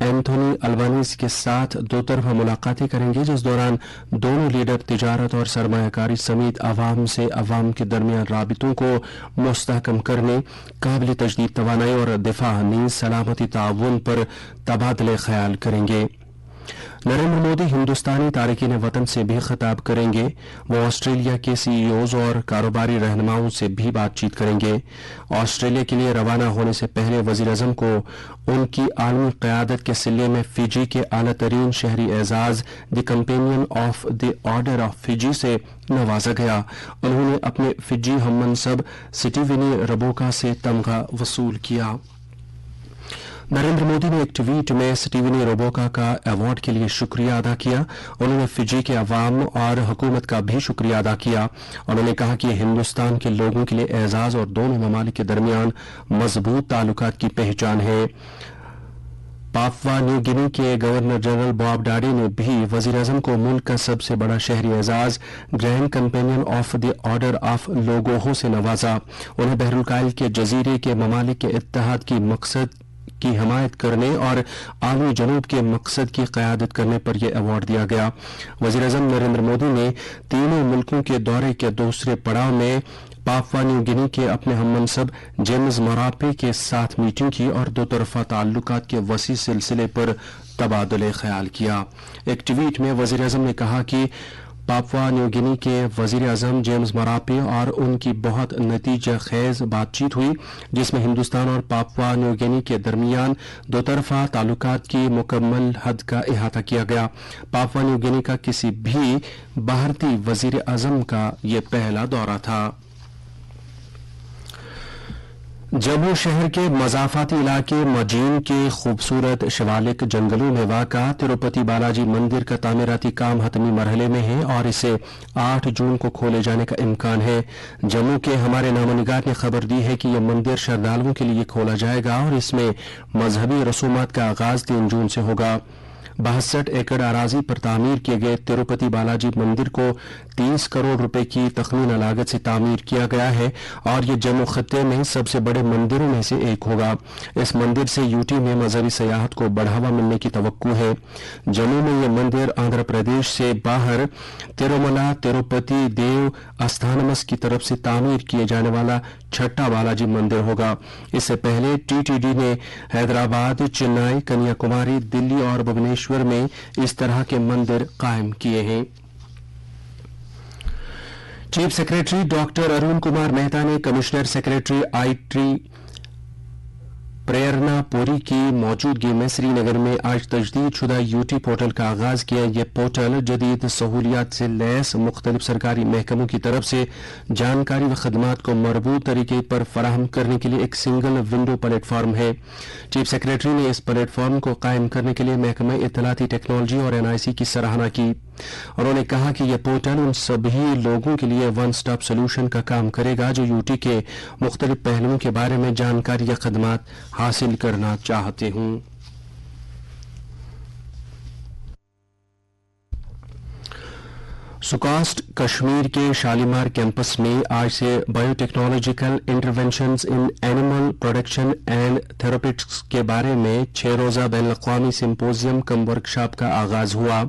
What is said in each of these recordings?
Anthony البانیز کے ساتھ دو طرفہ ملاقاتیں کریں گے، جس دوران دونوں لیڈر تجارت اور سرمایہ کاری سمیت عوام سے عوام کے درمیان رابطوں کو مستحکم کرنے، قابل تجدید توانائی اور دفاع نیز سلامتی تعاون پر تبادلہ خیال کریں گے۔ نریندر مودی ہندوستانی تارکین وطن سے بھی خطاب کریں گے۔ وہ آسٹریلیا کے سی ای اوز اور کاروباری رہنماؤں سے بھی بات چیت کریں گے۔ آسٹریلیا کے لیے روانہ ہونے سے پہلے وزیر اعظم کو ان کی عالمی قیادت کے صلے میں فجی کے اعلیٰ ترین شہری اعزاز the Companion of the Order of Fiji سے نوازا گیا۔ انہوں نے اپنے فجی ہم منصب سٹیونی ربوکا سے تمغہ وصول کیا۔ نریندر مودی نے ایک ٹویٹ میں سٹیونی روبوکا کا ایوارڈ کے لیے شکریہ ادا کیا۔ انہوں نے فجی کے عوام اور حکومت کا بھی شکریہ ادا کیا۔ انہوں نے کہا کہ یہ ہندوستان کے لوگوں کے لیے اعزاز اور دونوں ممالک کے درمیان مضبوط تعلقات کی پہچان ہے۔ پاپوا نیو گنی کے گورنر جنرل باب ڈاڈی نے بھی وزیر اعظم کو ملک کا سب سے بڑا شہری اعزاز Grand Companion of the Order of Logohu سے نوازا۔ انہیں بحر الکاہل کے جزیرے کے ممالک کے اتحاد کی مقصد کی حمایت کرنے اور عالمی جنوب کے مقصد کی قیادت کرنے پر یہ ایوارڈ دیا گیا۔ وزیر اعظم نریندر مودی نے تینوں ملکوں کے دورے کے دوسرے پڑاؤ میں پاپوا نیو گنی کے اپنے ہم منصب جیمز مراپے کے ساتھ میٹنگ کی اور دو طرفہ تعلقات کے وسیع سلسلے پر تبادلہ خیال کیا۔ ایک ٹویٹ میں وزیر اعظم نے کہا کہ پاپوا نیو گنی کے وزیر اعظم جیمز مراپے اور ان کی بہت نتیجہ خیز بات چیت ہوئی، جس میں ہندوستان اور پاپوا نیو گنی کے درمیان دو طرفہ تعلقات کی مکمل حد کا احاطہ کیا گیا۔ پاپوا نیو گنی کا کسی بھی بھارتی وزیر اعظم کا یہ پہلا دورہ تھا۔ جموں شہر کے مضافاتی علاقے مجین کے خوبصورت شیوالک جنگلوں میں واقع تروپتی بالاجی مندر کا تعمیراتی کام حتمی مرحلے میں ہے اور اسے 8 جون کو کھولے جانے کا امکان ہے۔ جموں کے ہمارے نامہ نگار نے خبر دی ہے کہ یہ مندر شردھالوؤں کے لیے کھولا جائے گا اور اس میں مذہبی رسومات کا آغاز 3 جون سے ہوگا۔ 62 ایکڑ اراضی پر تعمیر کیے گئے تروپتی بالاجی مندر کو 30 کروڑ روپے کی تخمینہ لاگت سے تعمیر کیا گیا ہے اور یہ جموں خطے میں سب سے بڑے مندروں میں سے ایک ہوگا۔ اس مندر سے یوٹی میں مذہبی سیاحت کو بڑھاوا ملنے کی توقع ہے۔ جموں میں یہ مندر آندھرا پردیش سے باہر تروملا تروپتی دیو استھانمس کی طرف سے تعمیر کیے جانے والا چھٹا بالاجی مندر ہوگا۔ اس سے پہلے ٹی ٹی ڈی نے حیدرآباد، چنئی، کنیا کماری، دلی اور بھونیشور میں اس طرح کے مندر قائم کیے ہیں۔ Chief secretary doctor Arun Kumar Mehta نے commissioner secretary I T Prerna Puri کی موجودگی میں سری نگر میں آج تجدید شدہ یوٹی پورٹل کا آغاز کیا۔ یہ پورٹل جدید سہولیات سے لیس مختلف سرکاری محکموں کی طرف سے جانکاری و خدمات کو مربوط طریقے پر فراہم کرنے کے لیے ایک سنگل ونڈو پلیٹ فارم ہے۔ چیف سیکریٹری نے اس پلیٹ فارم کو قائم کرنے کے لیے محکمہ اطلاعاتی ٹیکنالوجی اور NIC کی سراہنا کی۔ انہوں نے کہا کہ یہ پورٹل ان سبھی لوگوں کے لیے ون سٹاپ سولوشن کا کام کرے گا جو یوٹی کے مختلف پہلوؤں کے بارے میں جانکاری یا خدمات حاصل کرنا چاہتے ہوں۔ سکاسٹ کشمیر کے شالیمار کیمپس میں آج سے bio technological interventions in animal production and therapeutics کے بارے میں 6 روزہ بین الاقوامی سمپوزیم کم ورکشاپ کا آغاز ہوا۔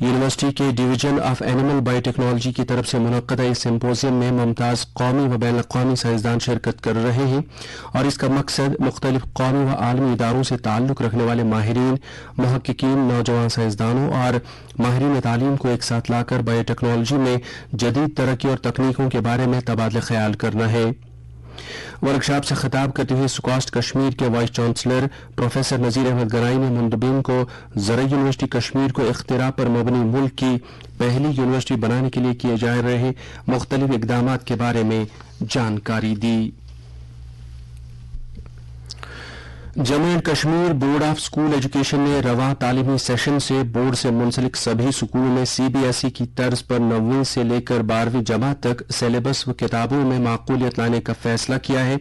یونیورسٹی کے division of animal bio technology کی طرف سے منعقدہ اس سمپوزیم میں ممتاز قومی و بین الاقوامی سائنسدان شرکت کر رہے ہیں اور اس کا مقصد مختلف قومی و عالمی اداروں سے تعلق رکھنے والے ماہرین، محققین، نوجوان سائنسدانوں اور ماہرین تعلیم کو ایک ساتھ لا کر بایو ٹیکنالوجی میں جدید ترقی اور تکنیکوں کے بارے میں تبادلہ خیال کرنا ہے۔ ورکشاپ سے خطاب کرتے ہوئے سکاسٹ کشمیر کے vice chancellor professor Nazir Ahmad Ganai نے مندوبین کو زرعی یونیورسٹی کشمیر کو اختراع پر مبنی ملک کی پہلی یونیورسٹی بنانے کے لیے کیے جا رہے مختلف اقدامات کے بارے میں جانکاری دی۔ Jammu and Kashmir Board of School Education نے رواں تعلیمی سیشن سے بورڈ سے منسلک سبھی اسکولوں میں CBSE کی طرز پر 9ویں سے لے کر 12ویں جماعت تک سلیبس و کتابوں میں معقولیت لانے کا فیصلہ کیا ہے۔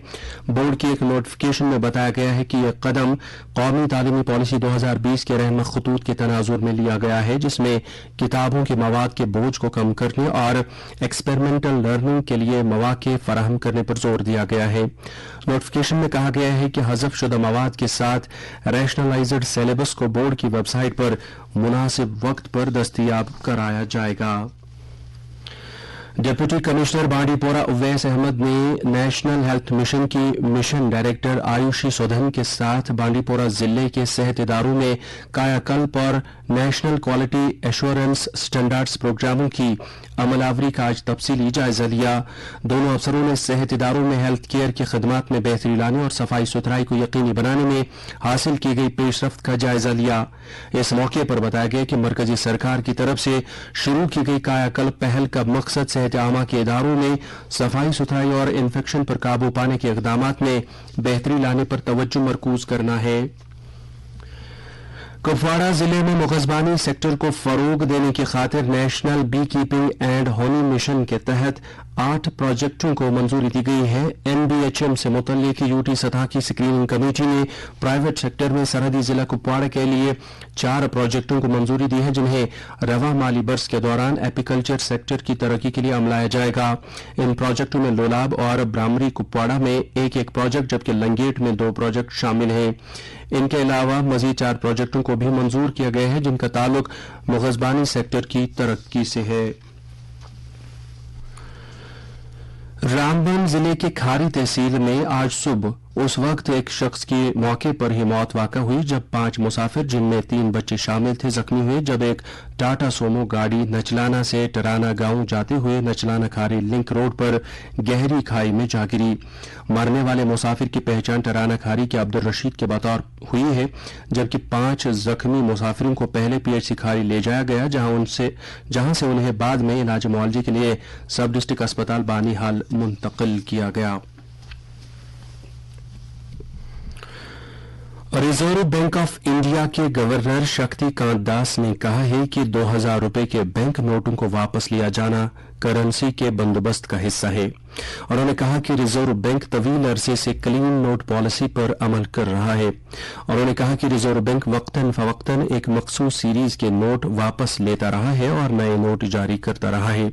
بورڈ کی ایک نوٹیفکیشن میں بتایا گیا ہے کہ یہ قدم قومی تعلیمی پالیسی 2020 کے رہنما خطوط کے تناظر میں لیا گیا ہے، جس میں کتابوں کے مواد کے بوجھ کو کم کرنے اور ایکسپیریمنٹل لرننگ کے لیے مواقع فراہم کرنے پر زور دیا گیا ہے۔ نوٹیفکیشن میں کہا گیا ہے کہ حذف شدہ مواد مواد کے ساتھ ریشنلائزڈ سیلیبس کو بورڈ کی ویب سائٹ پر مناسب وقت پر دستیاب کرایا جائے گا۔ ڈپٹی کمشنر بانڈی پورہ اویس احمد نے نیشنل ہیلتھ مشن کی مشن ڈائریکٹر آیوشی سودھن کے ساتھ بانڈی پورہ ضلع کے صحت اداروں میں کایا کلپ اور نیشنل کوالٹی ایشورنس سٹینڈرڈز پروگراموں کی عمل آوری کا آج تفصیلی جائزہ لیا۔ دونوں افسروں نے صحت اداروں میں ہیلتھ کیئر کی خدمات میں بہتری لانے اور صفائی ستھرائی کو یقینی بنانے میں حاصل کی گئی پیش رفت کا جائزہ لیا۔ اس موقع پر بتایا گیا کہ مرکزی سرکار کی طرف سے شروع کی گئی کایا کلپ پہل کا مقصد صحت عامہ کے اداروں میں صفائی ستھرائی اور انفیکشن پر قابو پانے کے اقدامات میں بہتری لانے پر توجہ مرکوز کرنا ہے۔ کپواڑہ ضلع میں مغزبانی سیکٹر کو فروغ دینے کی خاطر نیشنل بی کیپنگ اینڈ ہونی مشن کے تحت 8 پروجیکٹوں کو منظوری دی گئی ہے۔ NBHM سے متعلق UT سطح کی اسکریننگ کمیٹی نے پرائیویٹ سیکٹر میں سرحدی ضلع کپواڑہ کے لیے 4 پروجیکٹوں کو منظوری دی ہے، جنہیں رواں مالی برس کے دوران ایپیکلچر سیکٹر کی ترقی کے لیے عملایا جائے گا۔ ان پروجیکٹوں میں لولاب اور برامری کپواڑہ میں ایک پروجیکٹ جبکہ لنگیٹ میں 2 پروجیکٹ شامل ہیں۔ ان کے علاوہ مزید 4 پروجیکٹوں کو بھی منظور کیا گیا ہے جن کا تعلق مغزبانی سیکٹر کی ترقی سے ہے۔ رامبن ضلع کے کھاری تحصیل میں آج صبح اس وقت ایک شخص کی موقع پر ہی موت واقع ہوئی جب 5 مسافر جن میں 3 بچے شامل تھے زخمی ہوئے جب ایک ٹاٹا سومو گاڑی نچلانا سے ٹرانا گاؤں جاتے ہوئے نچلانا کھاری لنک روڈ پر گہری کھائی میں جا گری۔ مرنے والے مسافر کی پہچان ٹرانا کھاری کے عبدالرشید کے بطور ہوئی ہے جبکہ 5 زخمی مسافروں کو پہلے PHC کھاری لے جایا گیا جہاں سے انہیں بعد میں علاج معالجے کے لیے سب ڈسٹرکٹ اسپتال بانی حال منتقل کیا گیا۔ ریزرو بینک آف انڈیا کے گورنر شکتی کانت داس نے کہا ہے کہ 2000 روپے کے بینک نوٹوں کو واپس لیا جانا کرنسی کے بندوبست کا حصہ ہے۔ انہوں نے کہا کہ ریزرو بینک طویل عرصے سے کلین نوٹ پالیسی پر عمل کر رہا ہے۔ انہوں نے کہا کہ ریزرو بینک وقتاً فوقتاً ایک مخصوص سیریز کے نوٹ واپس لیتا رہا ہے اور نئے نوٹ جاری کرتا رہا ہے۔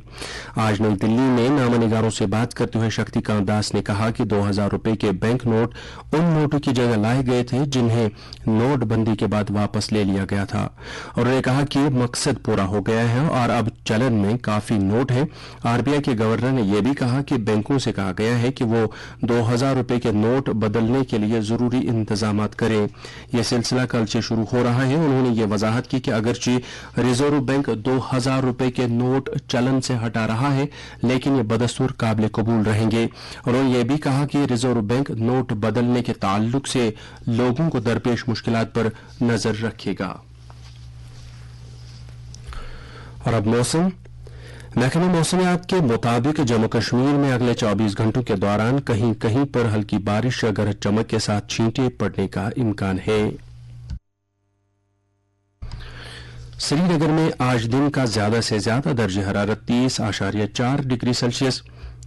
آج نئی دلی میں نامہ نگاروں سے بات کرتے ہوئے شکتی کانت داس نے کہا کہ 2000 روپے کے بینک نوٹ ان نوٹوں کی جگہ لائے گئے تھے جنہیں نوٹ بندی کے بعد واپس لے لیا گیا تھا۔ انہوں نے کہا کہ مقصد پورا ہو گیا ہے اور اب چلن میں کافی نوٹ ہیں۔ RBI کے گورنر نے یہ بھی کہا کہ بینکوں سے کہا گیا ہے کہ وہ 2000 روپے کے نوٹ بدلنے کے لیے ضروری انتظامات کریں۔ یہ سلسلہ کل سے شروع ہو رہا ہے۔ انہوں نے یہ وضاحت کی کہ اگرچہ ریزرو بینک 2000 روپے کے نوٹ چلن سے ہٹا رہا ہے لیکن یہ بدستور قابل قبول رہیں گے۔ انہوں نے یہ بھی کہا کہ ریزرو بینک نوٹ بدلنے کے تعلق سے لوگوں کو درپیش مشکلات پر نظر رکھے گا۔ اور اب موسم۔ محکمہ موسمیات کے مطابق جموں کشمیر میں اگلے 24 گھنٹوں کے دوران کہیں کہیں پر ہلکی بارش یا گرج چمک کے ساتھ چھینٹیں پڑنے کا امکان ہے۔ سری نگر میں آج دن کا زیادہ سے زیادہ درجہ حرارت 30.4 ڈگری سیلسیس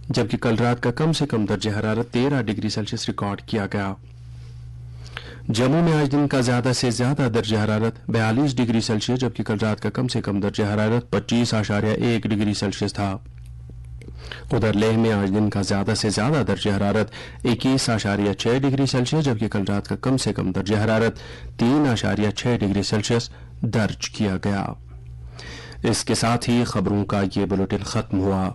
جبکہ کل رات کا کم سے کم درجہ حرارت 13 ڈگری سیلسیس ریکارڈ کیا گیا۔ جموں میں آج دن کا زیادہ سے زیادہ درجہ حرارت 42 ڈگری سیلسیس جبکہ کل رات کا کم سے کم درجہ حرارت 25.1 ڈگری سیلسیس تھا۔ ادھر لیہ میں آج دن کا زیادہ سے زیادہ درجہ حرارت 21.6 ڈگری سیلسیس جبکہ کل رات کا کم سے کم درجہ حرارت 3.6 ڈگری سیلسیس درج کیا گیا۔ اس کے ساتھ ہی خبروں کا یہ بلیٹن ختم ہوا۔